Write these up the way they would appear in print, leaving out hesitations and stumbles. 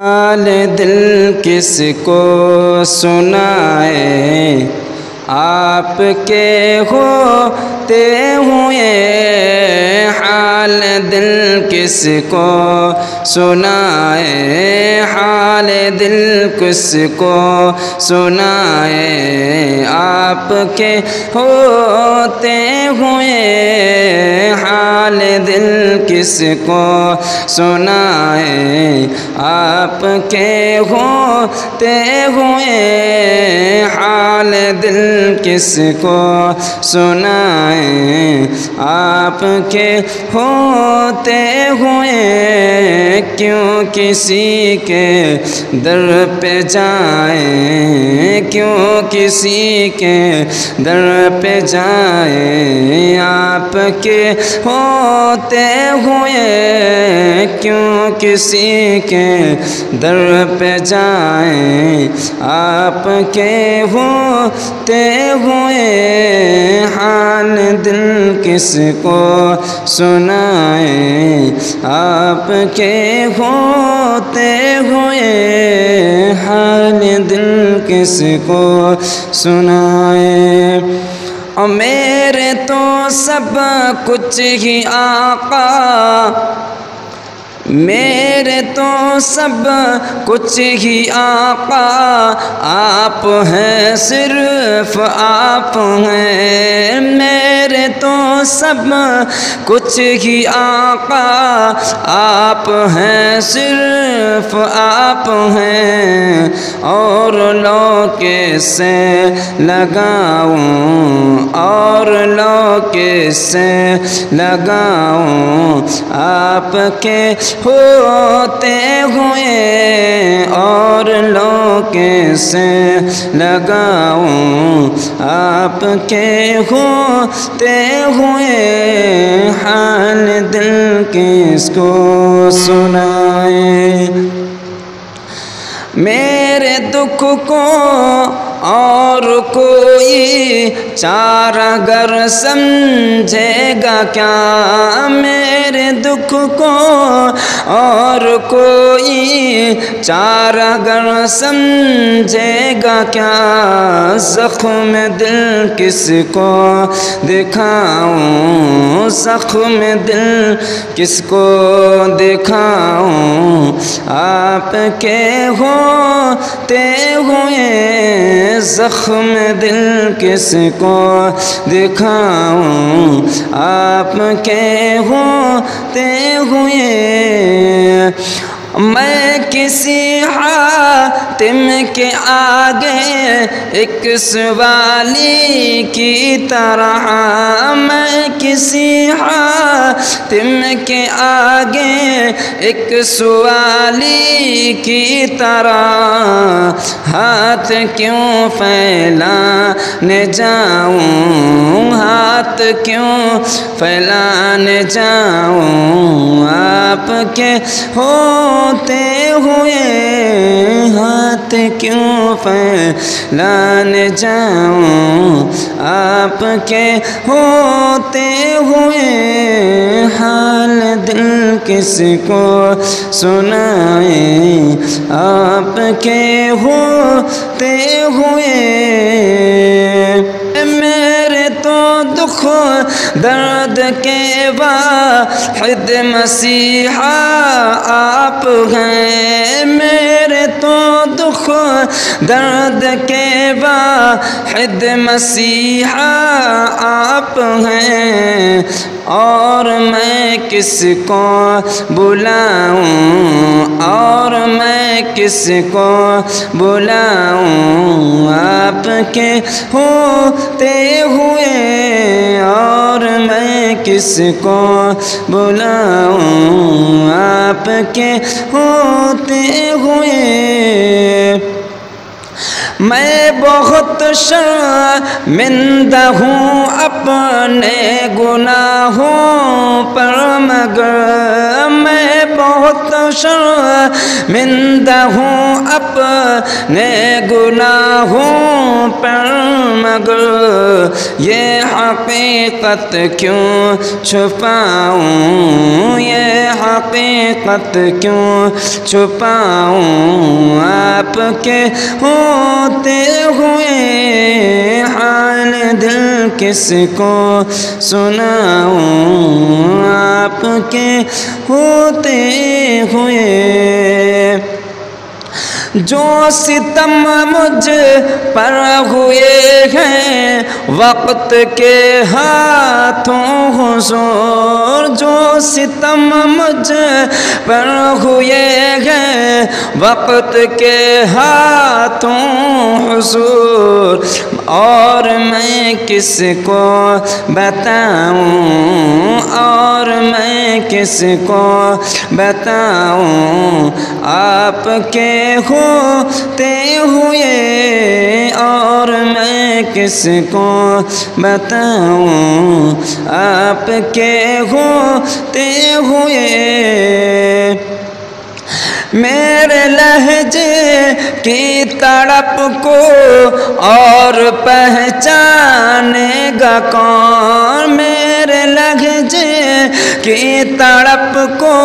حال دل کس کو سنائے، آپ کے ہوتے ہوئے حال دل کس کو سنائے، حال دل کس کو سنائے، آپ کے ہوتے ہوئے حال دل کس کو سنائے، آپ کے ہوتے ہوئے حال دل کس کو سنائیں، آپ کے ہوتے ہوئے کیوں کسی کے در پہ جائیں، کیوں کسی کے در پہ جائیں، آپ کے ہوتے ہوئے کیوں کسی کے در پہ جائیں، آپ کے ہوتے ہوئے حال دل کس کو سنائیں، آپ کے ہوتے ہوئے حال دل کس کو سنائیں۔ اور میرے تو سب کچھ ہی آقا، میرے تو سب کچھ ہی آقا، آپ ہیں صرف آپ ہیں، میرے تو سب کچھ ہی آقا، آپ ہیں صرف آپ ہیں، اور لو کیسے لگاؤں، اور لو کیسے لگاؤں، آپ کے ہوتے ہوئے اور لو کیسے لگاؤں، آپ کے ہوتے ہوئے حال دل کس کو سنائیں۔ میرے دکھ کو اور کوئی چارہ گر سمجھے گا کیا، میرے دکھ کو اور کوئی چارہ گر سمجھے گا کیا، زخم دل کس کو دکھاؤں، زخم دل کس کو دکھاؤں، آپ کے ہوتے ہوئے زخم دل کس کو دکھاؤں، آپ کے ہوتے ہوئے میں کسی حاتم کے آگے ایک سوالی کی طرح، میں کسی حاتم کے آگے ایک سوالی کی طرح ہاتھ کیوں پھیلانے جاؤں، ہاتھ کیوں پھیلانے جاؤں، آپ کے ہوتے ہوئے ہاتھ کیوں پھیلانے جاؤں، آپ کے ہوتے ہوئے حال دل کس کو سنائیں، آپ کے ہوتے ہوئے میرے تو دکھ درد کے واحد مسیحا آپ ہیں، میرے تو دکھ درد کے واحد مسیحا آپ ہیں، اور میں کس کو بلاؤں، اور میں کس کو بلاؤں، آپ کے ہوتے ہوئے اور میں کس کو بلاؤں، آپ کے ہوتے ہوئے میں بہت شرمندہ ہوں اپنے گناہوں پر، مگر میں بہت شرمندہ ہوں اپنے گناہوں پر، مگر یہ حقیقت کیوں چھپاؤں، یہ حقیقت کیوں چھپاؤں، آپ کے ہوتے ہوئے حال دل کس کو سناؤں، آپ کے ہوتے ہوئے جو ستم مجھ پر ہوئے ہیں وقت کے ہاتھوں حضور، جو ستم مجھ پر ہوئے ہیں وقت کے ہاتھوں حضور، اور میں کس کو بتاؤں، اور میں کس کو بتاؤں، آپ کے ہوتے ہوئے اور میں کس کو بتاؤں، آپ کے ہوتے ہوئے میرے لہجے کی تڑپ کو اور پہچانے گا کون، میرے لہجے کی تڑپ کو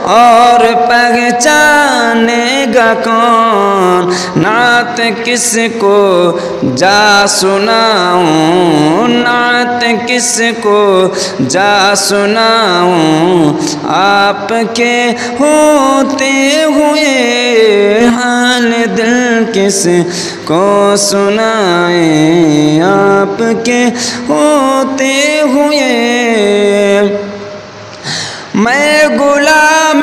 اور پہچانے گا کون، نعت کس کو جا سناؤں، نعت کس کو جا سناؤں، آپ کے ہوتے ہوئے حال دل کس کو سنائیں، آپ کے ہوتے ہوئے میں غلام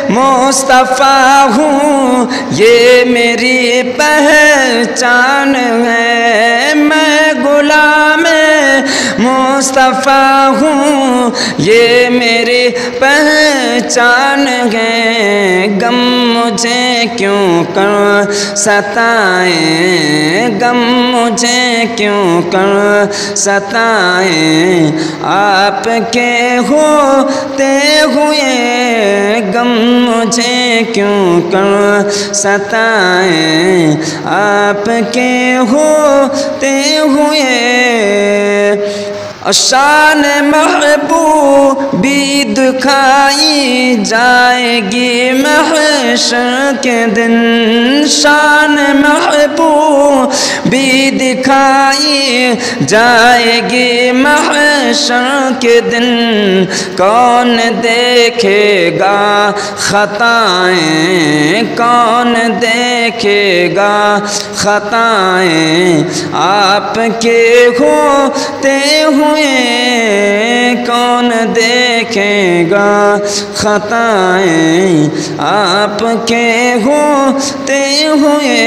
مصطفیٰ ہوں، یہ میری پہچان ہے، میں غلام مصطفیٰ ہوں، یہ میری پہچان ہے، غم مجھے کیوں کر ستائیں، غم مجھے کیوں کر ستائیں، آپ کے ہوتے ہوئے غم مجھے کیوں کر ستائیں، آپ کے ہوتے ہوئے شان محبوبی دکھائی جائے گی محشر کے دن، شان محبوبی دکھائی جائے گی محشر کے دن، کون دیکھے گا خطائیں، کون دیکھے گا خطائیں، آپ کے ہوتے ہوئے کون دیکھے گا خطائیں، آپ کے ہوتے ہوئے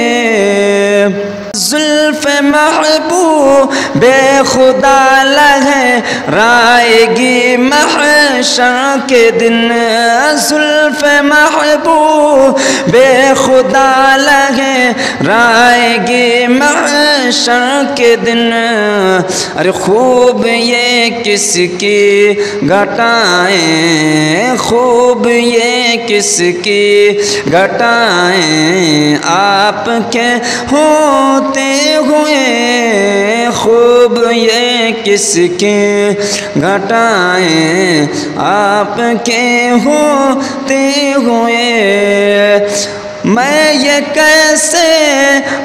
زلف محبوب بے خدا لہرائے گی محشر کے دن، زلف محبوب بے خدا لہرائے گی محشر کے دن، ارے خوب یہ کس کی گھٹائیں، خوب یہ کس کی گھٹائیں، آپ کے ہوتے ہوئے خوب یہ کس کی گھٹائیں، آپ کے ہوتے ہوئے میں یہ کیسے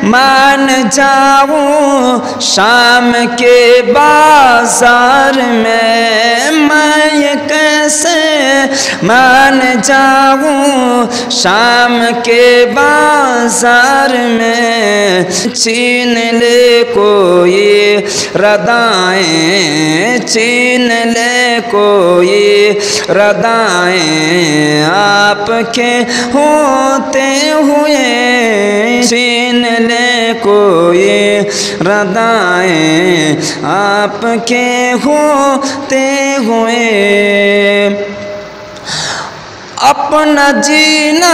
مان جاؤں شام کے بازار میں یہ کیسے مان جاؤں شام کے بازار میں، چھین لے کوئی ردائیں، چھین لے کوئی ردائیں، آپ کے ہوتے ہوئے چھین لے کوئی ردائیں، آپ کے ہوتے ہوئے اپنا جینا